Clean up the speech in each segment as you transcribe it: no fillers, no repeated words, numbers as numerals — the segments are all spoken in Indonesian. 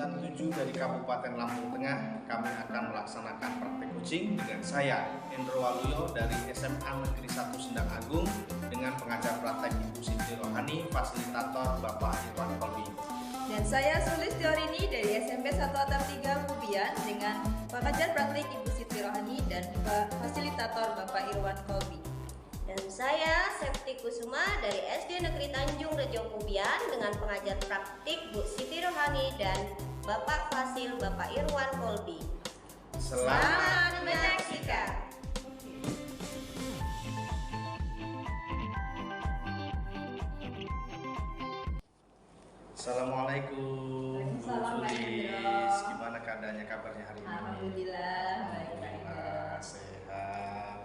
dan 7 dari Kabupaten Lampung Tengah, kami akan melaksanakan praktek coaching dengan saya, Endro Waluyo dari SMA Negeri 1 Sendang Agung, dengan pengajar praktek Ibu Siti Rohani, fasilitator Bapak Irwan Kolbi. Dan saya Sulistyorini dari SMP 1 Atap 3 Kubian dengan pengajar praktik Ibu Siti Rohani dan fasilitator Bapak Irwan Kolbi. Dan saya Septi Kusuma dari SD Negeri Tanjung Rejo Kubian dengan pengajar praktik Bu Siti Rohani dan Bapak Fasil Bapak Irwan Kolbi. Selamat menyaksikan. Assalamualaikum. Waalaikumsalam, Bu Pak Sulis. Endro. Gimana keadaannya, kabarnya hari ini? Alhamdulillah, baik. Alhamdulillah, sehat.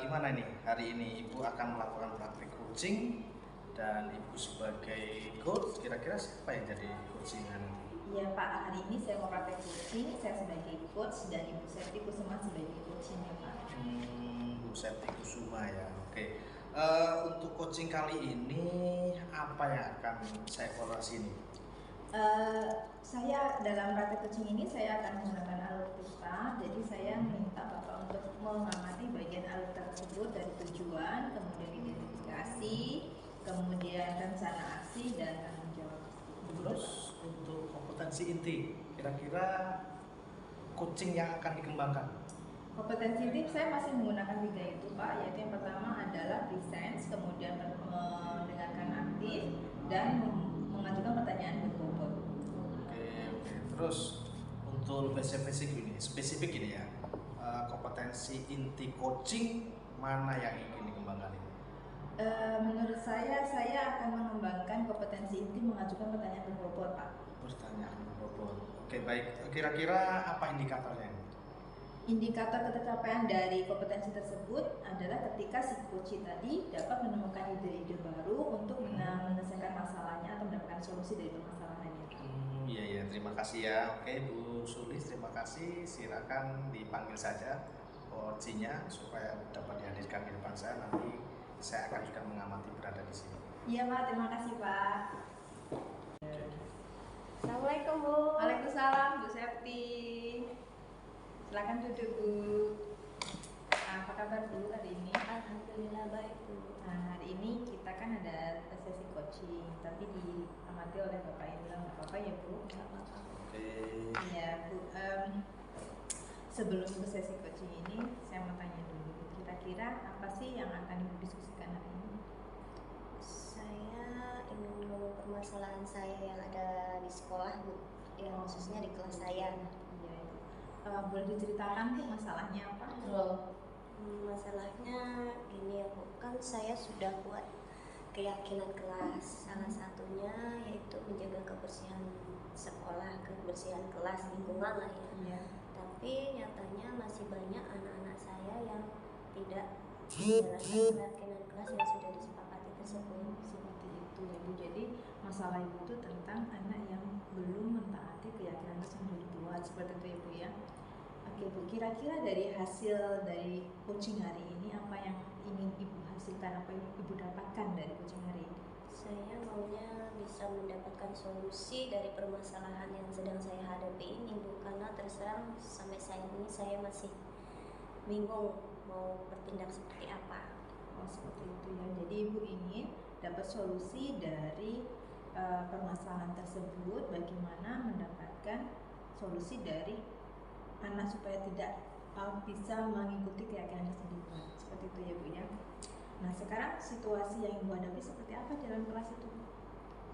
Gimana nih hari ini Ibu akan melakukan praktik coaching dan Ibu sebagai coach, kira-kira siapa yang jadi coachingnya nanti? Iya Pak, hari ini saya mau praktek coaching, saya sebagai coach dan Ibu Septi Kusuma sebagai coachingnya Pak. Bu Septi Kusuma ya, oke. Untuk coaching kali ini apa yang akan saya evaluasi nih? Saya dalam praktek coaching ini saya akan menggunakan alutsista, jadi saya minta Bapak untuk mengamati bagian alur tersebut dari tujuan, kemudian identifikasi, kemudian rencana aksi dan tanggung jawab. Terus untuk kompetensi inti, kira-kira coaching yang akan dikembangkan? Kompetensi inti saya masih menggunakan 3 itu Pak, yaitu yang pertama adalah presence, kemudian mendengarkan aktif dan mengajukan pertanyaan berbobot. Oke. Terus untuk lebih spesifik ini ya, kompetensi inti coaching mana yang ingin dikembangkan ini? Menurut saya akan mengembangkan kompetensi inti mengajukan pertanyaan berbobot Pak. Pertanyaan berbobot. Oke, baik. Kira-kira apa indikatornya? Indikator ketercapaian dari kompetensi tersebut adalah ketika si coach tadi dapat menemukan ide-ide baru untuk menyelesaikan masalahnya atau mendapatkan solusi dari permasalahannya. Iya, terima kasih ya. Oke, Bu Sulis, terima kasih. Silakan dipanggil saja coachnya supaya dapat dihadirkan di depan saya. Nanti saya akan juga mengamati berada di sini. Iya Pak, terima kasih Pak. Assalamualaikum Bu. Waalaikumsalam Bu Septi. Silakan duduk Bu. Apa kabar Bu hari ini? Alhamdulillah baik Bu. Nah, hari ini kita kan ada sesi coaching, tapi diamati oleh Bapak Indra, nggak apa-apa ya Bu? Nggak apa-apa. Oke. Iya Bu. Sebelum ke sesi coaching ini, saya mau tanya dulu, kira-kira apa sih yang akan Ibu diskusikan hari ini? Saya ingin ngomong permasalahan saya yang ada di sekolah Bu, yang khususnya di kelas saya. Iya. Boleh diceritakan Bu masalahnya apa? Masalahnya gini ya Bu, kan saya sudah buat keyakinan kelas, salah satunya yaitu menjaga kebersihan sekolah, kebersihan kelas, lingkungan lah ya. Iya. Tapi nyatanya masih banyak anak-anak saya yang tidak menjalankan keyakinan kelas yang sudah disepakati tersebut. Seperti itu ya Bu. Jadi masalah Ibu itu tentang anak yang belum mentaati keyakinan yang sudah dibuat, seperti itu ya Bu ya. Oke Bu, kira-kira dari hasil dari coaching hari ini apa yang ingin Ibu hasilkan, apa yang Ibu dapatkan dari coaching hari ini? Saya maunya bisa mendapatkan solusi dari permasalahan yang sedang saya hadapi ini Bu, karena terus terang sampai saat ini saya masih bingung mau bertindak seperti apa. Oh seperti itu ya. Jadi Ibu ingin dapat solusi dari permasalahan tersebut, bagaimana mendapatkan solusi dari anak supaya tidak bisa mengikuti keyakinan yang sudah dibuat. Seperti itu ya Bu ya. Nah sekarang situasi yang Ibu hadapi seperti apa dalam kelas itu Bu?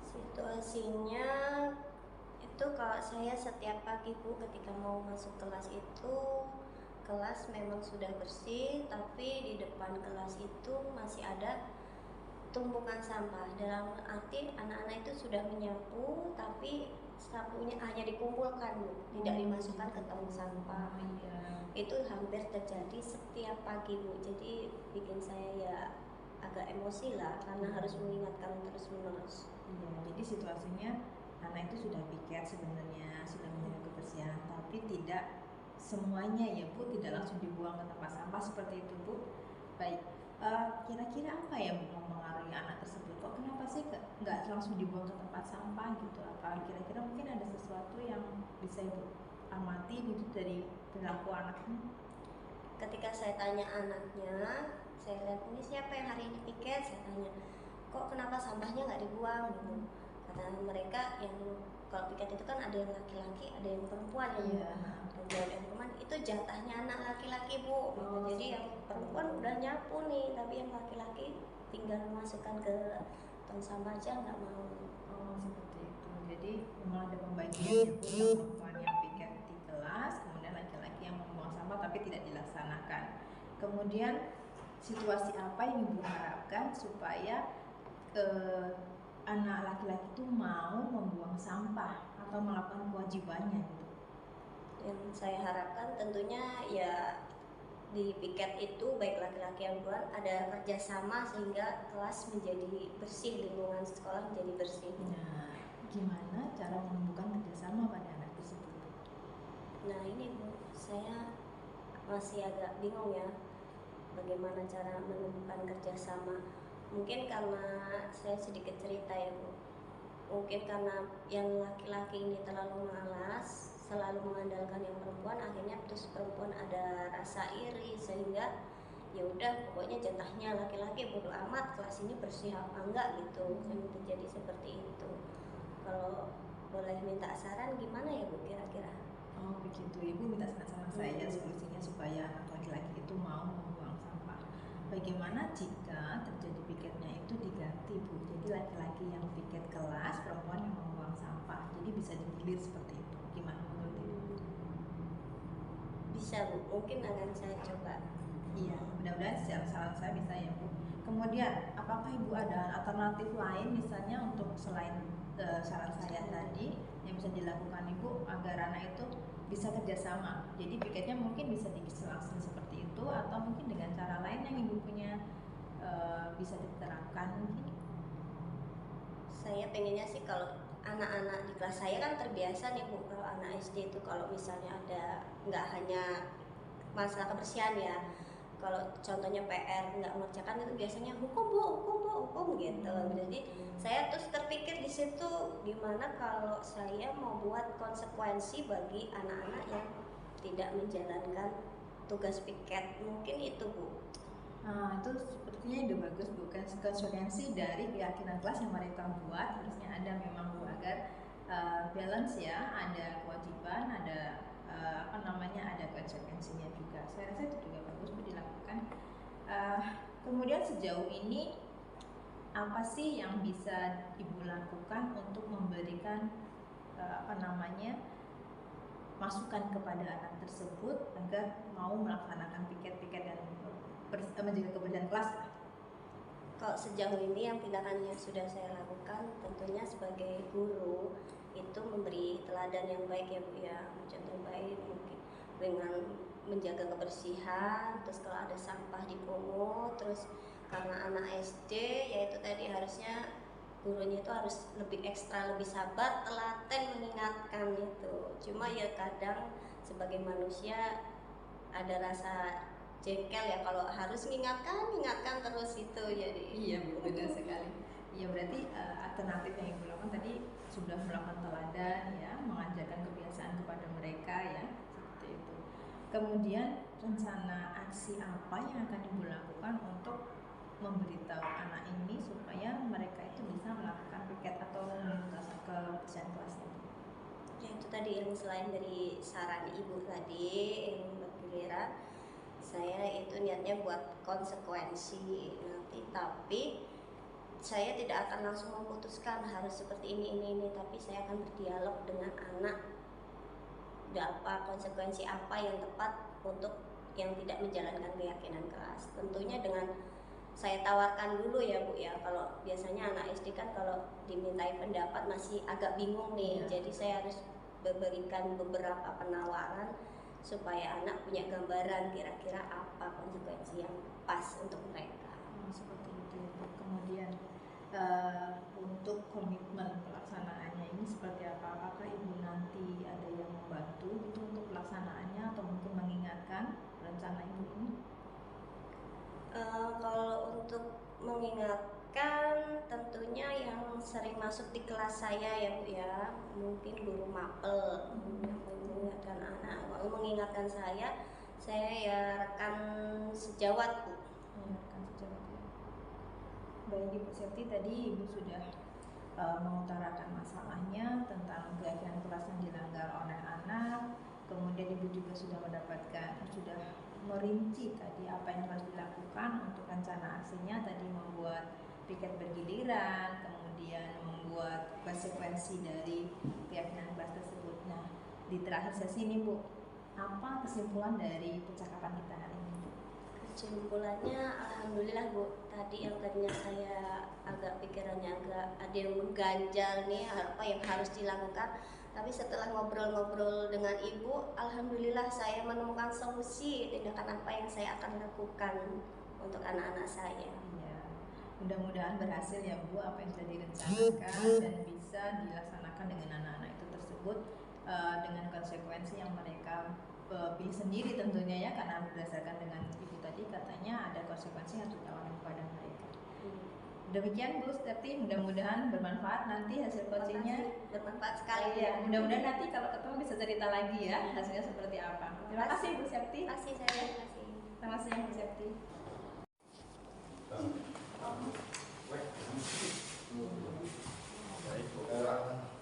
Situasinya itu kalau saya setiap pagi Bu ketika mau masuk kelas itu, kelas memang sudah bersih, tapi di depan kelas itu masih ada tumpukan sampah. Dalam arti anak-anak itu sudah menyapu, tapi sapunya hanya dikumpulkan Bu, tidak dimasukkan ke tong sampah. Iya. Itu hampir terjadi setiap pagi Bu, jadi bikin saya ya agak emosi lah karena harus mengingatkan terus menerus. Iya, jadi situasinya anak itu sudah piket sebenarnya, sudah menjaga kebersihan, tapi tidak semuanya ya Bu, tidak langsung dibuang ke tempat sampah seperti itu Bu. Baik, Kira-kira apa ya Bu mempengaruhi anak tersebut? Kok kenapa sih nggak langsung dibuang ke tempat sampah gitu? Apa kira-kira mungkin ada sesuatu yang bisa Ibu amati gitu dari perilaku anak ini? Ketika saya tanya anaknya, saya lihat ini siapa yang hari ini piket, saya tanya kok kenapa sampahnya nggak dibuang gitu. Kata mereka yang kalau piket itu kan ada yang laki-laki ada yang perempuan ya. Iya. Dan yang perempuan itu jatahnya anak laki-laki Bu gitu. Oh, Jadi yang perempuan udah nyapu nih, tapi yang laki-laki tinggal masukkan ke tong sampah aja nggak mau. Oh, seperti itu. Jadi memang ada pembagian ya Bu, yang perempuan yang piket di kelas, kemudian laki-laki yang membuang sampah tapi tidak dilaksanakan. Kemudian situasi apa yang Ibu harapkan supaya anak laki-laki itu mau membuang sampah atau melakukan kewajibannya gitu? Yang saya harapkan tentunya ya di piket itu baik laki-laki yang perempuan ada kerjasama sehingga kelas menjadi bersih, lingkungan sekolah menjadi bersih. Nah, gimana cara menumbuhkan kerjasama pada anak tersebut? Nah ini Bu, saya masih agak bingung ya bagaimana cara menumbuhkan kerjasama. Mungkin karena saya sedikit cerita ya Bu, mungkin karena yang laki-laki ini terlalu malas selalu mengandalkan yang perempuan, akhirnya terus perempuan ada rasa iri sehingga ya udah pokoknya jatahnya laki-laki, bodo amat kelas ini bersih apa enggak gitu. Yang terjadi seperti itu. Kalau boleh minta saran gimana ya Bu kira-kira? Oh begitu, Ibu minta saran sama saya solusinya supaya anak laki-laki itu mau membuang sampah. Bagaimana jika terjadi piketnya itu diganti Bu, jadi laki-laki yang piket kelas, perempuan yang membuang sampah, jadi bisa digilir seperti itu. Gimana menurut Ibu? Bisa Bu, mungkin akan saya coba. Iya, mudah-mudahan saran saya bisa ya Bu. Kemudian, apakah Ibu ada alternatif lain misalnya untuk selain saran saya tadi yang bisa dilakukan Ibu agar anak itu bisa kerjasama? Jadi piketnya mungkin bisa diselang-seling seperti itu atau mungkin dengan cara lain yang Ibu punya bisa diterapkan mungkin? Saya pengennya sih kalau anak-anak di kelas saya kan terbiasa nih Bu, kalau anak SD itu kalau misalnya ada nggak hanya masalah kebersihan ya, kalau contohnya PR nggak mengerjakan itu biasanya hukum Bu, hukum gitu. Jadi saya terus terpikir di situ gimana kalau saya mau buat konsekuensi bagi anak-anak yang tidak menjalankan tugas piket, mungkin itu Bu. Nah, itu sepertinya ide bagus bukan konsekuensi dari keyakinan kelas yang mereka buat harusnya ada memang Bu agar balance ya, ada kewajiban, ada ada konsekuensinya juga. Saya rasa itu juga bagus Bu dilakukan. Kemudian sejauh ini apa sih yang bisa Ibu lakukan untuk memberikan masukan kepada anak tersebut agar mau melaksanakan piket-piket dan menjaga kebersihan kelas? Kalau sejauh ini yang tindakan yang sudah saya lakukan tentunya sebagai guru itu memberi teladan yang baik ya Bu ya, contoh baik mungkin dengan menjaga kebersihan, terus kalau ada sampah dipungut, terus karena anak SD yaitu tadi harusnya gurunya itu harus lebih ekstra, lebih sabar, telaten mengingatkan itu. Cuma ya kadang sebagai manusia ada rasa jengkel ya kalau harus mengingatkan terus itu jadi. Iya Bu, benar sekali. Iya berarti alternatif yang Ibu lakukan tadi sudah melakukan teladan ya, mengajarkan kebiasaan kepada mereka ya, seperti itu. Kemudian rencana aksi apa yang akan Ibu lakukan untuk memberitahu anak ini supaya mereka itu bisa melakukan piket atau menuntaskan kebersihan kelasnya? Ya itu tadi yang selain dari saran Ibu tadi yang bergiliran, saya itu niatnya buat konsekuensi nanti, tapi saya tidak akan langsung memutuskan harus seperti ini, tapi saya akan berdialog dengan anak apa konsekuensi apa yang tepat untuk yang tidak menjalankan keyakinan kelas. Tentunya dengan saya tawarkan dulu ya Bu ya, kalau biasanya anak SD kan kalau dimintai pendapat masih agak bingung nih ya. Jadi saya harus memberikan beberapa penawaran supaya anak punya gambaran kira-kira apa konsekuensi yang pas untuk mereka. Seperti itu. Kemudian untuk komitmen pelaksanaannya ini seperti apa? Apakah Ibu nanti ada yang membantu gitu untuk pelaksanaannya atau mungkin mengingatkan rencana Ibu ini? Kalau Untuk mengingatkan tentunya yang sering masuk di kelas saya ya Bu ya, mungkin guru mapel yang mengingatkan anak, kalau mengingatkan saya ya rekan sejawat Bu. Rekan sejawat ya. Baik Ibu Septi, tadi Ibu sudah mengutarakan masalahnya tentang kegiatan kelas yang dilanggar oleh anak. Kemudian Ibu juga sudah merinci tadi apa yang harus dilakukan untuk rencana aksinya, tadi membuat piket bergiliran, kemudian membuat konsekuensi dari keyakinan kelas tersebut. Nah, di terakhir sesi ini Bu, apa kesimpulan dari percakapan kita hari ini? Kesimpulannya alhamdulillah Bu, tadi yang tadinya saya agak pikirannya ada yang mengganjal nih apa yang harus dilakukan, tapi setelah ngobrol-ngobrol dengan Ibu, alhamdulillah saya menemukan solusi tindakan apa yang saya akan lakukan untuk anak-anak saya. Ya, mudah-mudahan berhasil ya Bu apa yang sudah direncanakan dan bisa dilaksanakan dengan anak-anak itu tersebut dengan konsekuensi yang mereka pilih sendiri tentunya ya, karena berdasarkan dengan Ibu tadi katanya ada konsekuensi yang harus ditawarkan kepada mereka. Demikian Bu Septi, mudah-mudahan bermanfaat nanti hasil coachingnya. Bermanfaat sekali ya. Mudah-mudahan nanti kalau ketemu bisa cerita lagi ya hasilnya seperti apa. Terima kasih Bu Septi. Terima kasih saya. Terima kasih. Selamat siang Bu Septi. Baik,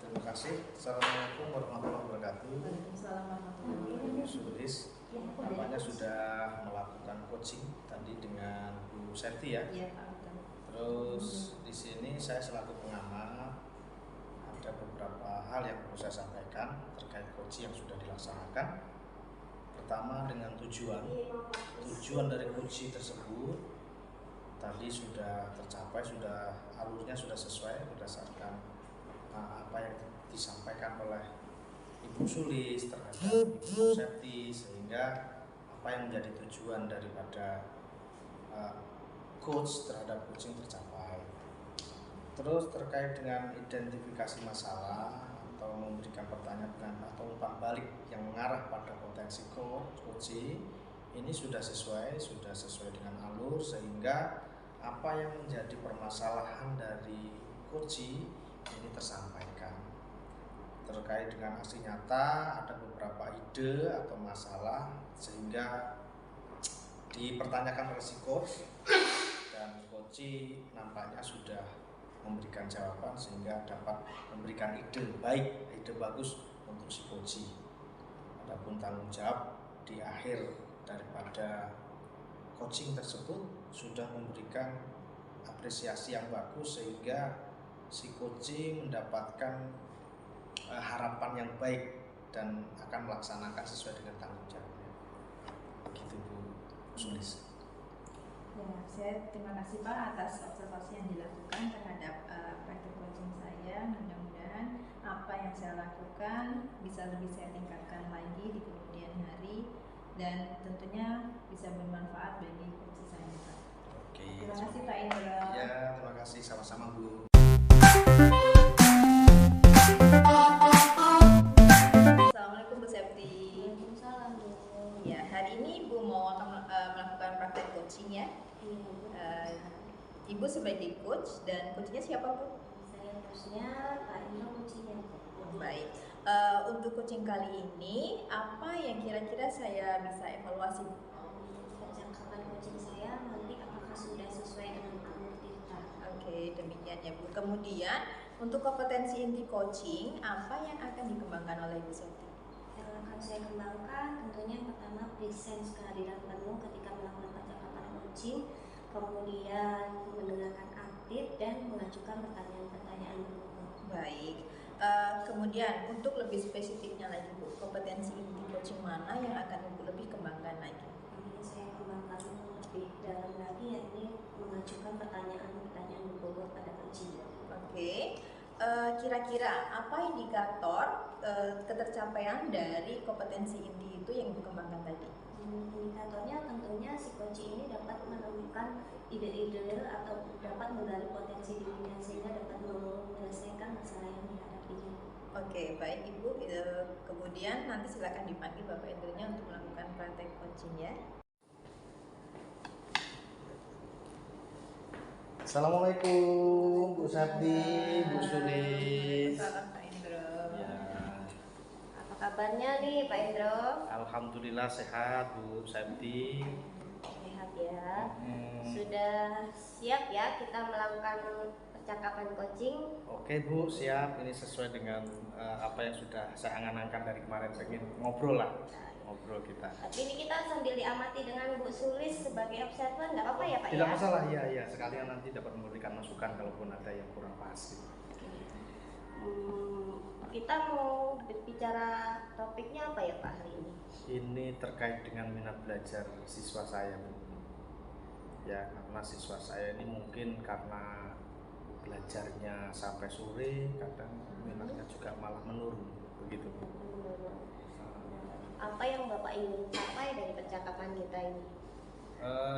terima kasih. Assalamualaikum warahmatullahi wabarakatuh. Waalaikumsalam warahmatullahi wabarakatuh. Sulis, nampaknya sudah melakukan coaching tadi dengan Bu Septi ya. Iya Pak. Terus di sini saya selaku pengamat ada beberapa hal yang perlu saya sampaikan terkait coaching yang sudah dilaksanakan. Pertama dengan tujuan dari coaching tersebut tadi sudah tercapai, alurnya sudah sesuai berdasarkan apa yang disampaikan oleh Ibu Sulis terhadap Ibu Septi, sehingga apa yang menjadi tujuan daripada coach terhadap coaching tercapai. Terus terkait dengan identifikasi masalah atau memberikan pertanyaan atau umpan balik yang mengarah pada potensi coaching, ini sudah sesuai dengan alur, sehingga apa yang menjadi permasalahan dari coaching ini tersampaikan. Terkait dengan aksi nyata ada beberapa ide atau masalah sehingga dipertanyakan oleh si coach, dan coach nampaknya sudah memberikan jawaban sehingga dapat memberikan ide bagus untuk si coach. Adapun tanggung jawab di akhir daripada coaching tersebut sudah memberikan apresiasi yang bagus sehingga si coach mendapatkan harapan yang baik dan akan melaksanakan sesuai dengan tanggung jawabnya. Begitu Bu Sulis. Ya, saya terima kasih Pak atas observasi yang dilakukan terhadap praktik coaching saya. Mudah-mudahan apa yang saya lakukan bisa lebih saya tingkatkan lagi di kemudian hari dan tentunya bisa bermanfaat bagi coaching saya Pak. Oke. Terima kasih Pak Indro. Ya, terima kasih sama-sama Bu. Assalamualaikum Bu Septi. Waalaikumsalam Bu. Ya, hari ini Ibu mau melakukan praktek coaching ya. Ibu sebagai coach dan coachnya siapa Bu? Saya coachnya Pak Indro, coachnya. Baik. Untuk coaching kali ini apa yang kira-kira saya bisa evaluasi? Percakapan coaching saya nanti apakah sudah sesuai dengan alur kita? Oke, demikian ya Bu. Kemudian untuk kompetensi inti coaching apa yang akan dikembangkan oleh Ibu Septi? Yang akan saya kembangkan tentunya yang pertama presence, kehadiran penuh ketika melakukan percakapan coaching, kemudian mendengarkan aktif dan mengajukan pertanyaan-pertanyaan berikut. Baik. Kemudian untuk lebih spesifiknya lagi Bu, kompetensi inti coaching mana yang akan Ibu lebih kembangkan lagi? Ini saya kembangkan lebih dalam lagi, yakni mengajukan pertanyaan-pertanyaan berbobot pada coaching. Oke. Kira-kira apa indikator ketercapaian dari kompetensi inti itu yang Ibu kembangkan tadi? Indikatornya tentunya si coach ini dapat menemukan ide-ide atau dapat menggali potensi dirinya sehingga dapat menyelesaikan masalah yang dihadapinya. Oke, baik Ibu. Kemudian nanti silakan dipanggil Bapak Indronya untuk melakukan praktek coaching ya. Assalamualaikum Bu Sapti, Bu Sulis. Salam Pak Indro. Ya, Apa kabarnya nih Pak Indro? alhamdulillah sehat Bu Sapti. Sehat ya. Hmm, Sudah siap ya kita melakukan percakapan coaching? Oke Bu, siap. Ini sesuai dengan apa yang sudah saya angan-angan dari kemarin, pengen ngobrol lah, ngobrol kita. Tapi ini kita sambil diamati dengan Bu Sulis sebagai observer, nggak apa-apa ya Pak Tidak ya? masalah, ya sekalian nanti dapat memberikan masukan kalaupun ada yang kurang pas. Gitu. Kita mau berbicara topiknya apa ya Pak hari ini? Ini terkait dengan minat belajar siswa saya Bu. Ya, karena siswa saya ini mungkin karena belajarnya sampai sore, kadang minatnya juga malah menurun, begitu Bu. Apa yang Bapak ingin capai dari percakapan kita ini?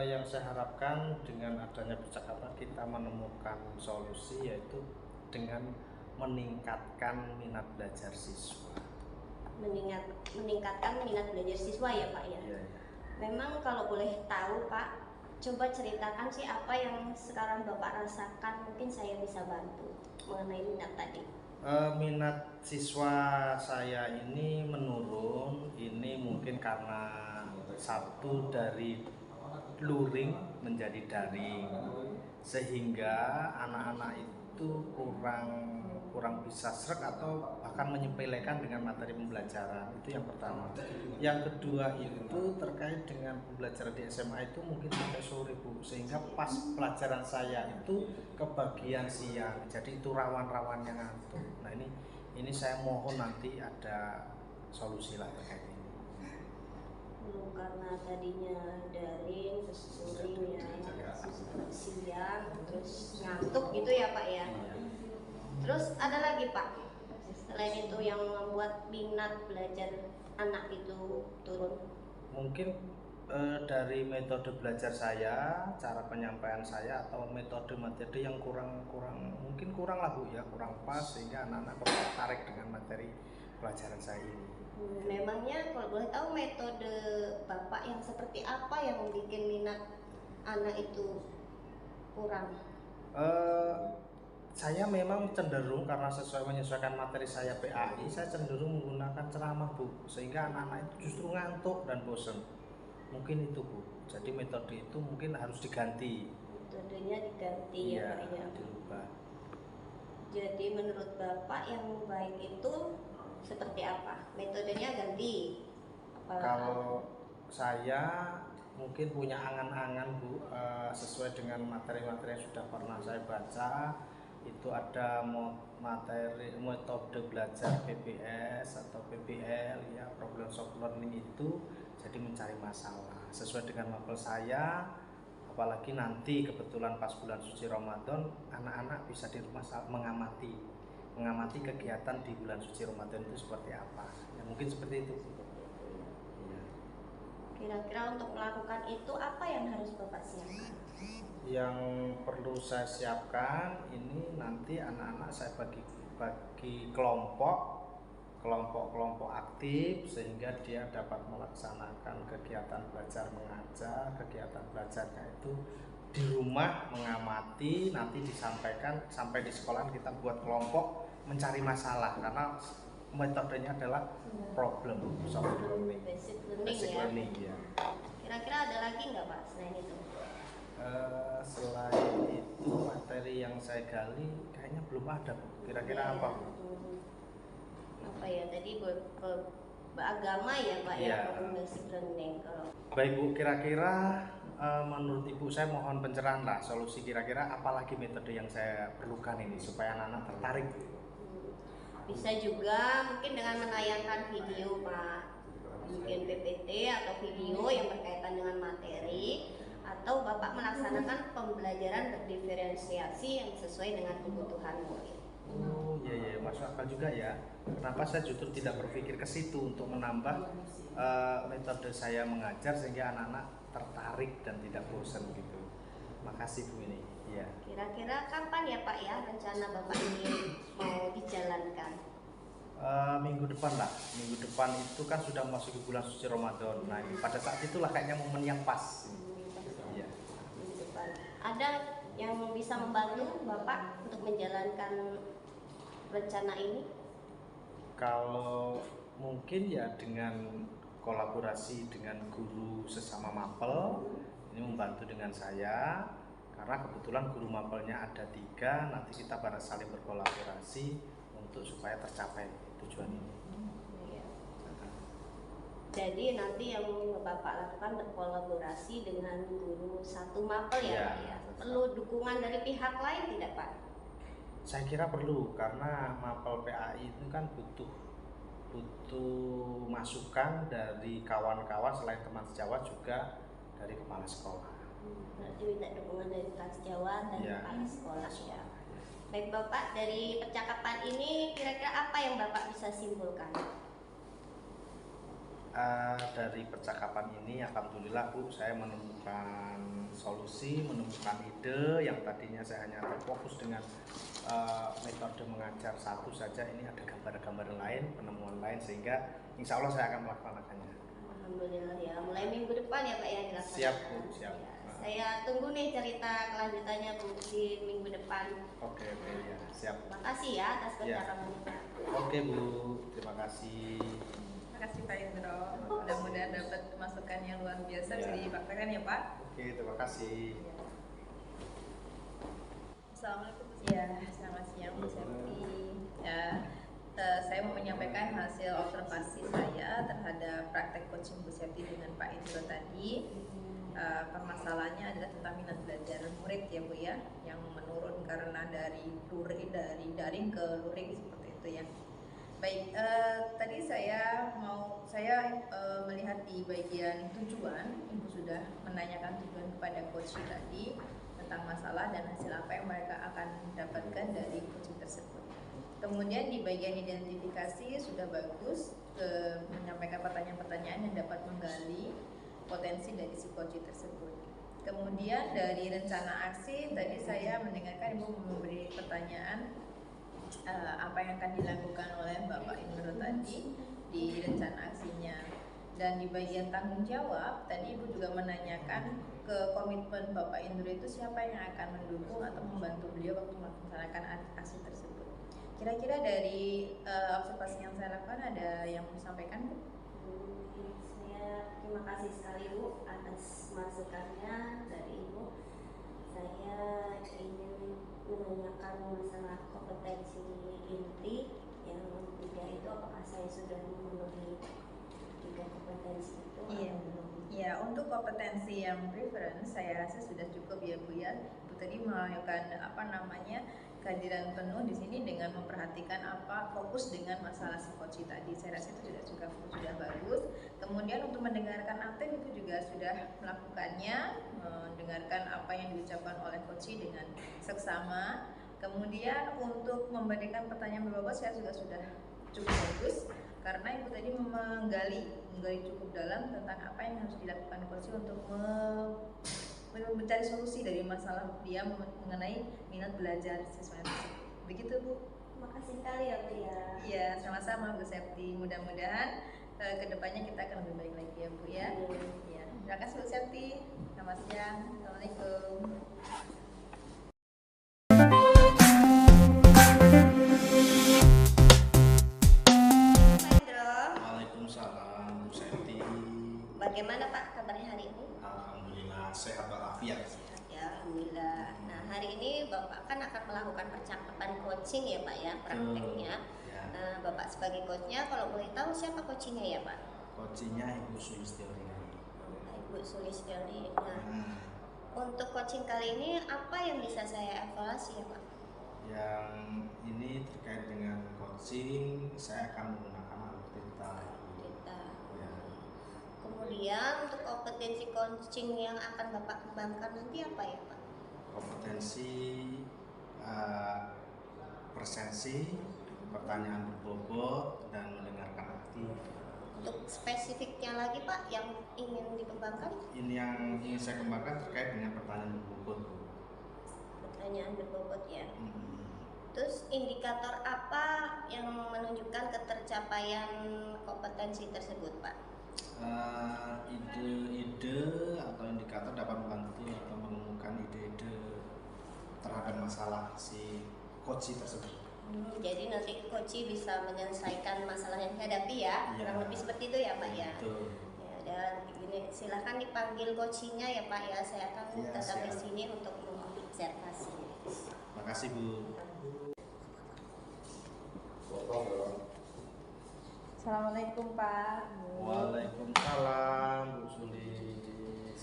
Yang saya harapkan dengan adanya percakapan kita menemukan solusi, yaitu dengan meningkatkan minat belajar siswa. Meningkatkan minat belajar siswa ya Pak ya? Ya, ya. Memang kalau boleh tahu Pak, coba ceritakan sih apa yang sekarang Bapak rasakan, mungkin saya bisa bantu mengenai minat tadi. Minat siswa saya ini menurun, ini mungkin karena satu dari luring menjadi daring, sehingga anak-anak itu kurang bisa sreg atau bahkan menyepelekan dengan materi pembelajaran. Itu yang pertama. Yang kedua itu terkait dengan pembelajaran di SMA itu mungkin sampai sore Bu, sehingga pas pelajaran saya itu kebagian siang, jadi itu rawan-rawannya ngantuk. Nah ini saya mohon nanti ada solusi lah terkait ini. Karena tadinya daring, terus luring ya, siang, terus ngantuk gitu ya Pak ya. Terus ada lagi Pak, selain itu yang membuat minat belajar anak itu turun? Mungkin dari metode belajar saya, cara penyampaian saya, atau metode-metode yang kurang lah Bu ya, kurang pas, sehingga anak-anak kurang tertarik dengan materi pelajaran saya ini. Memangnya kalau boleh tahu metode Bapak yang seperti apa yang membuat minat anak itu kurang? Saya memang cenderung karena menyesuaikan materi saya PAI, saya cenderung menggunakan ceramah Bu, sehingga anak-anak itu justru ngantuk dan bosan. Mungkin itu Bu. Jadi metode itu mungkin harus diganti. Metodenya diganti ya Pak ya. Dirubah. Jadi menurut Bapak yang baik itu seperti apa? Metodenya ganti? Kalau saya mungkin punya angan-angan Bu, sesuai dengan materi-materi yang sudah pernah saya baca. Itu ada metode belajar PBS atau PBL ya, problem solved learning itu, jadi mencari masalah sesuai dengan mapel saya. Apalagi nanti kebetulan pas bulan suci Ramadan, anak-anak bisa di rumah mengamati kegiatan di bulan suci Ramadan itu seperti apa ya, mungkin seperti itu. Ya. Kira-kira untuk melakukan itu apa yang harus Bapak siapkan? Yang perlu saya siapkan ini nanti anak-anak saya bagi kelompok aktif, sehingga dia dapat melaksanakan kegiatan belajar mengajar. Kegiatan belajarnya itu di rumah mengamati, nanti disampaikan sampai di sekolah kita buat kelompok mencari masalah, karena metodenya adalah problem solved learning, Basic learning ya. Kira-kira ada lagi nggak Pak selain itu? Selain itu materi yang saya gali kayaknya belum ada Bu. Kira-kira apa Bu? Apa ya tadi beragama ya Pak ya, basic learning. Kalau Baik Bu, kira-kira menurut Ibu saya mohon pencerahan lah, solusi kira-kira apalagi metode yang saya perlukan ini supaya anak-anak tertarik. bisa juga mungkin dengan menayangkan video Pak, mungkin PPT atau video yang berkaitan dengan materi, atau Bapak melaksanakan pembelajaran berdiferensiasi yang sesuai dengan kebutuhan murid. Oh iya, masuk akal juga ya. Kenapa saya justru tidak berpikir ke situ untuk menambah metode saya mengajar sehingga anak-anak tertarik dan tidak bosan gitu. Makasih Bu ini. Ya. Kira-kira kapan ya Pak ya rencana Bapak ini mau dijalankan? Minggu depan lah. Minggu depan itu kan sudah masuk bulan suci Ramadan. Nah pada saat itulah kayaknya momen yang pas. Iya. Minggu depan. Ada yang bisa membantu Bapak untuk menjalankan rencana ini? Kalau mungkin ya dengan kolaborasi dengan guru sesama mapel, ini membantu dengan saya karena kebetulan guru mapelnya ada 3, nanti kita pada saling berkolaborasi untuk supaya tercapai tujuan ini. Ya. Jadi nanti yang Bapak lakukan berkolaborasi dengan guru satu mapel ya, Pak ya. Perlu dukungan dari pihak lain tidak, Pak? Saya kira perlu karena mapel PAI itu kan butuh masukan dari kawan-kawan selain teman sejawat juga dari kepala sekolah. Berarti minta dukungan dari teman sejawat dan kepala sekolah ya. Baik Bapak, dari percakapan ini kira-kira apa yang Bapak bisa simpulkan? Dari percakapan ini alhamdulillah Bu, saya menemukan solusi, menemukan ide yang tadinya saya hanya terfokus dengan metode mengajar satu saja, ini ada gambar-gambar lain, penemuan lain, sehingga insya Allah saya akan melaksanakannya. Alhamdulillah ya, mulai minggu depan ya Pak ya dilaksanakan. Siap Bu, siap. Ya, saya tunggu nih cerita kelanjutannya Bu di minggu depan. Oke ya, siap. Terima kasih ya atas percakapannya Pak. Oke Bu, terima kasih. Terima kasih Pak Indro. Mudah-mudahan dapat masukan yang luar biasa bisa dipraktekkan ya Pak. Oke, terima kasih. Assalamualaikum. Ya, selamat siang Bu Septi. Ya, saya mau menyampaikan hasil observasi saya terhadap praktek coaching Bu Septi dengan Pak Indro tadi. Permasalahannya adalah tentang minat belajar murid ya Bu ya, yang menurun karena dari daring ke luring seperti itu ya. Baik, tadi saya melihat di bagian tujuan, Ibu sudah menanyakan tujuan kepada coach tadi tentang masalah dan hasil apa yang mereka akan dapatkan dari coaching tersebut. Kemudian di bagian identifikasi sudah bagus, menyampaikan pertanyaan-pertanyaan yang dapat menggali potensi dari si coach tersebut. Kemudian dari rencana aksi tadi saya mendengarkan Ibu memberi pertanyaan apa yang akan dilakukan oleh Bapak Indro tadi di rencana aksinya. Dan di bagian tanggung jawab tadi Ibu juga menanyakan ke komitmen Bapak Indro itu siapa yang akan mendukung atau membantu beliau waktu melaksanakan aksi tersebut. Kira-kira dari observasi yang saya lakukan ada yang mau disampaikan Bu? Saya terima kasih sekali Bu atas masukannya dari Ibu. Saya ingin menanyakan masalah kompetensi inti yang 3 itu, apakah saya sudah memenuhi 3 kompetensi itu? Iya, ya untuk kompetensi yang preference saya rasa sudah cukup ya Bu ya. Bu tadi melakukan kehadiran penuh di sini dengan memperhatikan fokus dengan masalah psikoci tadi. Saya rasa itu sudah bagus. Kemudian untuk mendengarkan aktif itu juga sudah melakukannya, mendengarkan apa yang diucapkan oleh coach dengan seksama. Kemudian untuk memberikan pertanyaan berbobot saya juga sudah cukup bagus karena Ibu tadi menggali cukup dalam tentang apa yang harus dilakukan coach untuk mencari solusi dari masalah dia mengenai minat belajar siswa tersebut. Begitu Bu. Terima kasih sekali ya Bu ya. Iya, sama-sama Bu Septi. Mudah-mudahan kedepannya kita akan lebih baik lagi ya Bu ya. Iya. Terima kasih Bu Septi. Selamat siang. Assalamualaikum. Waalaikumsalam Bu Septi. Bagaimana Pak kabarnya hari ini? Alhamdulillah sehat walafiat. Sehat ya, alhamdulillah. Nah hari ini Bapak kan akan melakukan percakapan coaching ya Pak ya, prakteknya. Ya. Nah Bapak sebagai coachnya, kalau boleh tahu siapa coachingnya ya Pak? Coachingnya Ibu Sulistiori. Ibu Sulistiori. Nah untuk coaching kali ini apa yang bisa saya evaluasi ya Pak? Yang ini terkait dengan coaching, saya akan menggunakan alutsista. Ya. Kemudian untuk kompetensi coaching yang akan Bapak kembangkan nanti apa ya Pak? Kompetensi presensi, pertanyaan berbobot, dan mendengarkan aktif. Untuk spesifiknya lagi Pak yang ingin dikembangkan? Ini yang ingin saya kembangkan terkait dengan pertanyaan berbobot. Pertanyaan berbobot ya. Terus indikator apa yang menunjukkan ketercapaian kompetensi tersebut Pak? Ide-ide atau indikator dapat membantu atau menemukan ide-ide coach tersebut? Jadi nanti coach bisa menyelesaikan masalah yang dihadapi ya, kurang lebih seperti itu ya Pak ya. Betul. Ya, dan ini silahkan dipanggil coachnya ya Pak ya, saya akan tetap di sini untuk mengobservasi. Makasih Bu. Assalamualaikum Pak. Waalaikumsalam Bu Sulis.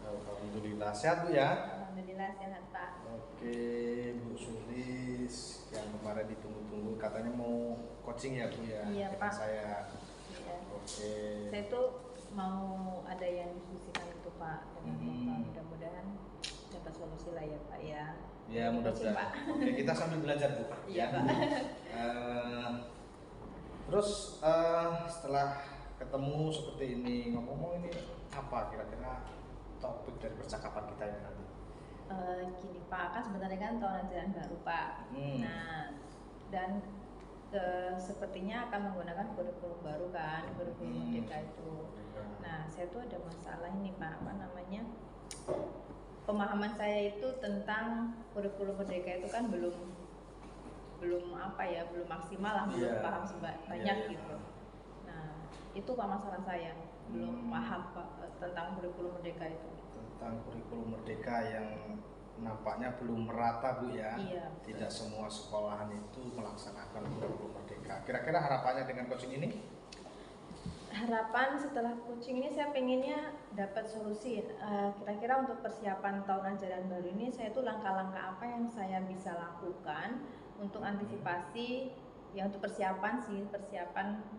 Alhamdulillah sehat Bu ya. Alhamdulillah sehat Pak. Oke Bu Sulis, yang kemarin ditunggu-tunggu katanya mau coaching ya Bu ya. Iya Pak. Saya. Iya. Oke. Saya tuh mau ada yang diskusikan itu Pak dengan Bapak. Mudah-mudahan dapat solusi lah ya Pak ya. Ya mudah-mudahan. Oke, kita sambil belajar Bu. Iya Pak. Terus setelah ketemu seperti ini, ngomong-ngomong ini apa kira-kira topik dari percakapan kita ini nanti? Gini Pak, kan sebenarnya kan tahun ajaran baru Pak. Nah, dan sepertinya akan menggunakan kurikulum baru kan, kurikulum Merdeka itu. Nah, saya tuh ada masalah ini Pak, apa namanya? Pemahaman saya itu tentang kurikulum Merdeka itu kan belum apa ya, belum maksimal lah, belum paham banyak gitu. Nah, itu Pak masalah saya, belum paham Pak tentang kurikulum Merdeka itu. Tentang kurikulum Merdeka yang nampaknya belum merata Bu ya. Iya. Tidak semua sekolahan itu melaksanakan kurikulum Merdeka. Kira-kira harapannya dengan coaching ini? Harapan setelah coaching ini saya pengennya dapat solusi. Kira-kira untuk persiapan tahun ajaran baru ini saya tuh langkah-langkah apa yang saya bisa lakukan untuk antisipasi, ya untuk persiapan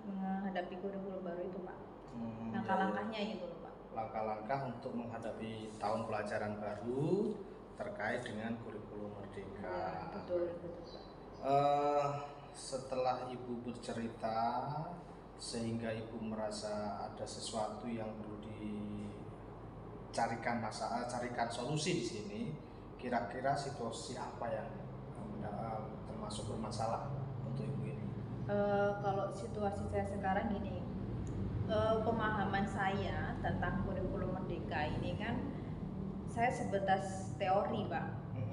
menghadapi kurikulum baru itu Pak. Langkah-langkahnya gitu loh Pak. Langkah-langkah untuk menghadapi tahun pelajaran baru terkait dengan kurikulum Merdeka. Ya, betul Pak. Setelah Ibu bercerita sehingga Ibu merasa ada sesuatu yang perlu dicarikan carikan solusi di sini, kira-kira situasi apa yang termasuk bermasalah untuk Ibu ini? Kalau situasi saya sekarang gini, pemahaman saya tentang kurikulum Merdeka ini kan saya sebatas teori Pak,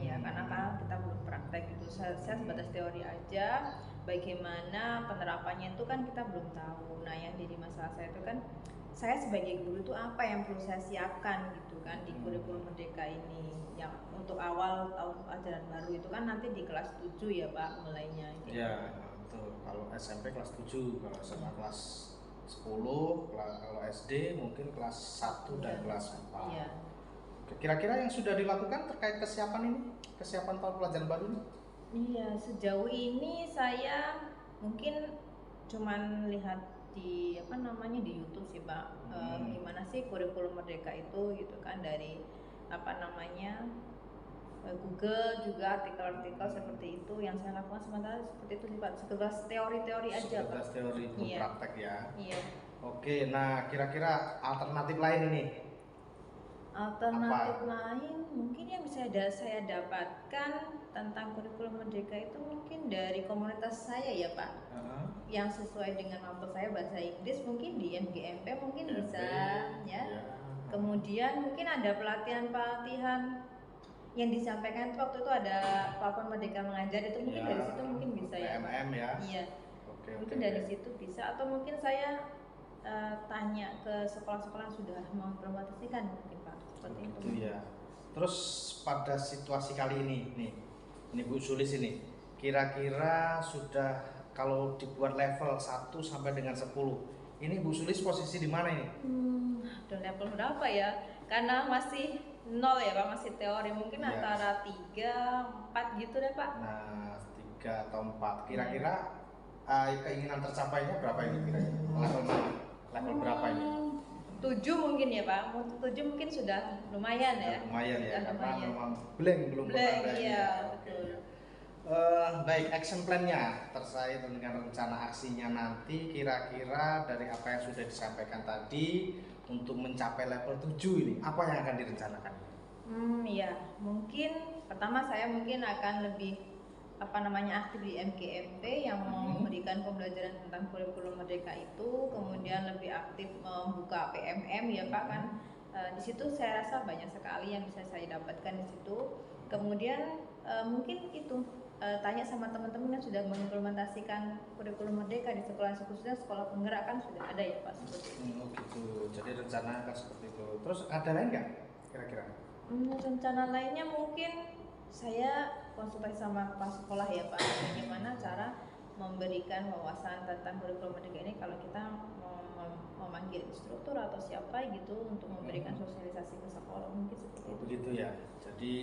ya karena kan kita belum praktek gitu. Saya sebatas teori aja. Bagaimana penerapannya itu kan kita belum tahu. Nah, yang jadi masalah saya itu kan, saya sebagai guru itu apa yang perlu saya siapkan gitu kan di kurikulum Merdeka ini. Yang untuk awal tahun ajaran baru itu kan nanti di kelas 7 ya Pak mulainya. Gitu. Ya, betul. Kalau SMP kelas 7, kalau SMA kelas 10, kalau SD mungkin kelas 1 dan kelas 4. Iya. Kira-kira yang sudah dilakukan terkait kesiapan ini, kesiapan tahun pelajaran baru ini? Iya, sejauh ini saya mungkin cuman lihat di di YouTube sih Pak. Gimana sih kurikulum Merdeka itu gitu kan, dari Google juga artikel-artikel seperti itu. Yang saya lakukan sementara seperti itu sih Pak, sekedar teori-teori aja Pak. Sekedar teori, belum praktek ya. Iya. Oke, nah kira-kira alternatif lain ini? Alternatif lain mungkin yang bisa saya dapatkan tentang kurikulum Merdeka itu mungkin dari komunitas saya ya Pak, yang sesuai dengan mampu saya, bahasa Inggris mungkin di MGMP mungkin bisa ya. Kemudian mungkin ada pelatihan yang disampaikan waktu itu, ada platform Merdeka Mengajar itu mungkin dari situ mungkin bisa ya Pak. ya. Iya. Mungkin dari situ bisa, atau mungkin saya tanya ke sekolah-sekolah yang sudah mengimplementasikan mungkin Pak, seperti itu ya. Terus pada situasi kali ini Bu Sulis ini, kira-kira sudah kalau dibuat level 1 sampai dengan 10, ini Bu Sulis posisi di mana ini? Udah level berapa ya? Karena masih 0 ya Pak, masih teori, mungkin antara 3, 4 gitu deh Pak. Nah, 3 atau 4, kira-kira keinginan tercapainya berapa ini kira-kira? Level berapa ini? 7 mungkin ya Pak, 7 mungkin sudah lumayan ya. Lumayan ya, karena memang belum pernah iya, betul. Baik, action plan-nya terkait dengan rencana aksinya nanti, kira-kira dari apa yang sudah disampaikan tadi untuk mencapai level 7 ini, apa yang akan direncanakan? Ya, mungkin pertama saya mungkin akan lebih aktif di MGMP yang memberikan pembelajaran tentang kurikulum Merdeka itu, kemudian lebih aktif membuka PMM ya Pak kan. Di situ saya rasa banyak sekali yang bisa saya dapatkan di situ. Kemudian mungkin itu tanya sama teman-teman yang sudah mengimplementasikan kurikulum merdeka di sekolah, khususnya sekolah penggerak kan sudah ada ya Pak seperti itu. Oh gitu, jadi rencana kan seperti itu. Terus ada lain nggak kira-kira? Rencana lainnya mungkin saya konsultasi sama kepala sekolah ya Pak, bagaimana cara memberikan wawasan tentang kurikulum merdeka ini kalau kita memanggil instruktur atau siapa gitu untuk memberikan sosialisasi ke sekolah, mungkin seperti itu. Begitu ya, jadi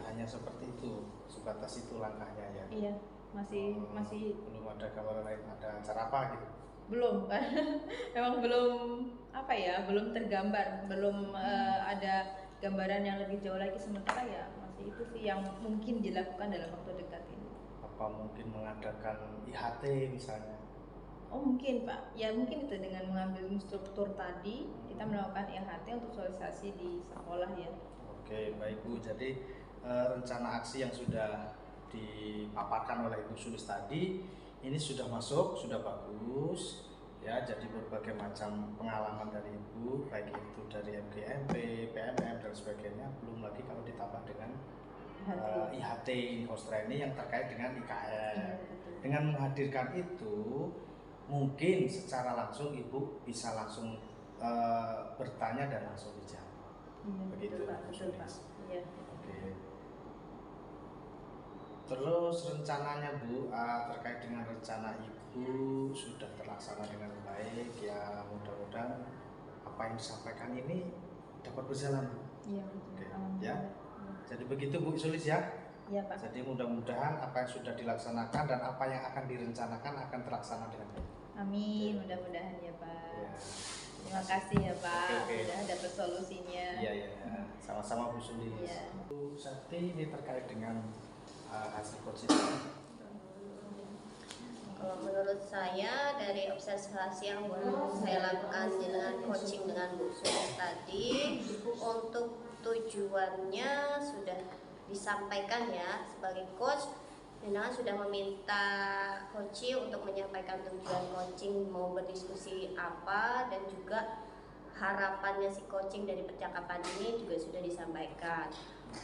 hanya seperti itu, sebatas itu langkahnya ya. Iya, masih belum ada gambaran lain, ada cara apa gitu? belum kan. Memang belum apa ya, belum tergambar, belum ada gambaran yang lebih jauh lagi, sementara ya masih itu sih yang mungkin dilakukan dalam waktu dekat ini. Apa mungkin mengadakan IHT misalnya? Oh mungkin Pak, ya mungkin itu dengan mengambil instruktur tadi kita melakukan IHT untuk sosialisasi di sekolah ya. Oke baik Bu, jadi rencana aksi yang sudah dipaparkan oleh Ibu Sulis tadi ini sudah masuk, sudah bagus ya. Jadi berbagai macam pengalaman dari Ibu, baik itu dari MGMP, PMM dan sebagainya, belum lagi kalau ditambah dengan IHT, in-house training yang terkait dengan IKN. Dengan menghadirkan itu mungkin secara langsung Ibu bisa langsung bertanya dan langsung dijawab. Begitu Pak, betul Pak. Iya. Oke. Terus rencananya Bu, terkait dengan rencana Ibu sudah terlaksana dengan baik ya, mudah-mudahan apa yang disampaikan ini dapat berjalan Bu. Iya betul. Oke, ya. Jadi begitu Bu Sulis ya. Iya Pak. Jadi mudah-mudahan apa yang sudah dilaksanakan dan apa yang akan direncanakan akan terlaksana dengan baik. Amin, mudah-mudahan ya Pak. Ya. Terima kasih ya Pak, Oke. sudah dapat solusinya. Iya ya, sama-sama Bu Sulis. Iya. Bu Sakti, ini terkait dengan hasil coaching. Kalau menurut saya dari observasi yang saya lakukan dengan coaching dengan Bu Sulis tadi, untuk tujuannya sudah disampaikan ya. Sebagai coach, Nina sudah meminta coaching untuk menyampaikan tujuan coaching mau berdiskusi apa, dan juga harapannya si coaching dari percakapan ini juga sudah disampaikan.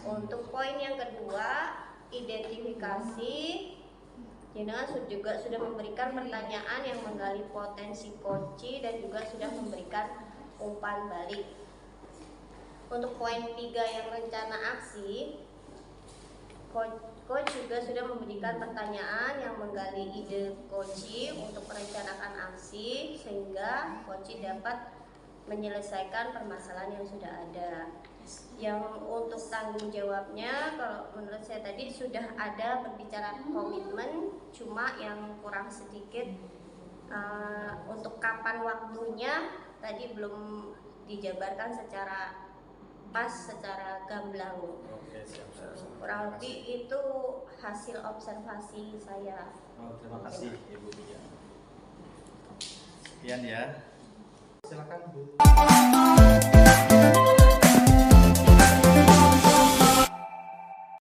Untuk poin yang kedua, identifikasi, Jenengan juga sudah memberikan pertanyaan yang menggali potensi coaching dan juga sudah memberikan umpan balik. Untuk poin 3 yang rencana aksi, coach juga sudah memberikan pertanyaan yang menggali ide coaching untuk merencanakan aksi sehingga coaching dapat menyelesaikan permasalahan yang sudah ada. Yang untuk tanggung jawabnya, kalau menurut saya tadi sudah ada berbicara komitmen, cuma yang kurang sedikit untuk kapan waktunya tadi belum dijabarkan secara pas, secara gamblang. Oke, siap. Kurang lebih itu hasil observasi saya. Terima kasih Ibu Tia. Sekian ya. Silakan Bu.